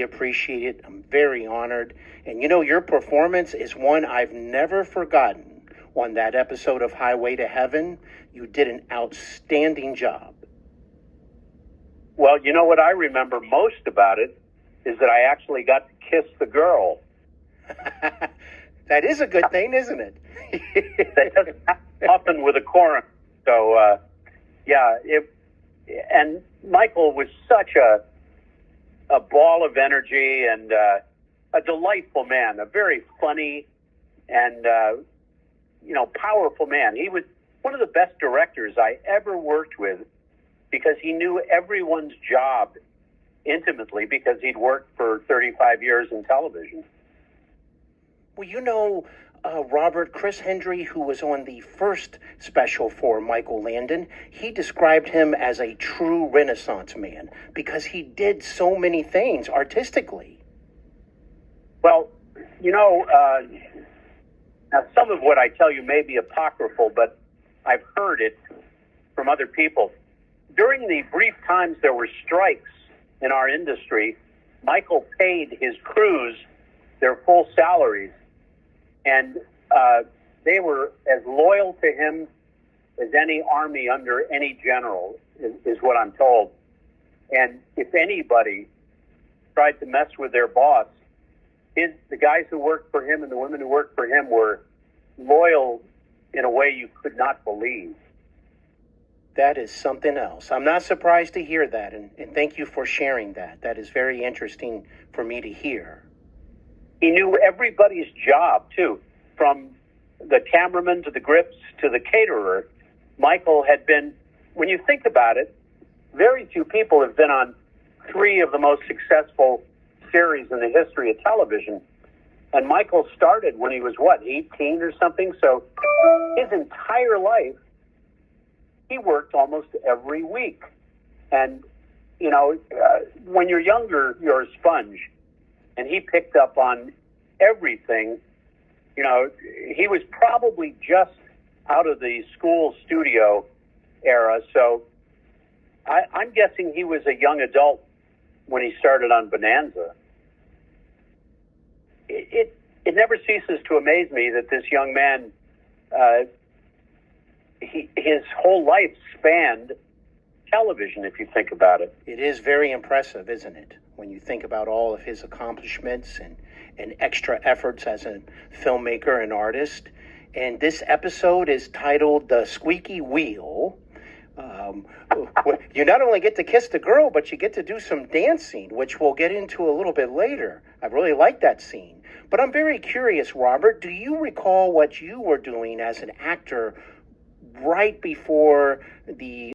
appreciate it. I'm very honored. And your performance is one I've never forgotten on that episode of Highway to Heaven. You did an outstanding job. Well, you know what I remember most about it is that I actually got to kiss the girl. That is a good thing, isn't it? That doesn't happen often with a chorus. So, and Michael was such a ball of energy and a delightful man, a very funny and, powerful man. He was one of the best directors I ever worked with because he knew everyone's job intimately because he'd worked for 35 years in television. Well, Robert, Chris Hendry, who was on the first special for Michael Landon, he described him as a true Renaissance man because he did so many things artistically. Well, now some of what I tell you may be apocryphal, but I've heard it from other people. During the brief times there were strikes in our industry, Michael paid his crews their full salaries. And they were as loyal to him as any army under any general, is what I'm told. And if anybody tried to mess with their boss, the guys who worked for him and the women who worked for him were loyal in a way you could not believe. That is something else. I'm not surprised to hear that, and thank you for sharing that. That is very interesting for me to hear. He knew everybody's job, too, from the cameraman to the grips to the caterer. Michael had been, when you think about it, very few people have been on 3 of the most successful series in the history of television. And Michael started when he was, 18 or something? So his entire life, he worked almost every week. And, when you're younger, you're a sponge. And he picked up on everything. He was probably just out of the school studio era. So I'm guessing he was a young adult when he started on Bonanza. It never ceases to amaze me that this young man, his whole life spanned television, if you think about it. It is very impressive, isn't it? When you think about all of his accomplishments and extra efforts as a filmmaker and artist. And this episode is titled The Squeaky Wheel. You not only get to kiss the girl, but you get to do some dancing, which we'll get into a little bit later. I really like that scene. But I'm very curious, Robert, do you recall what you were doing as an actor right before the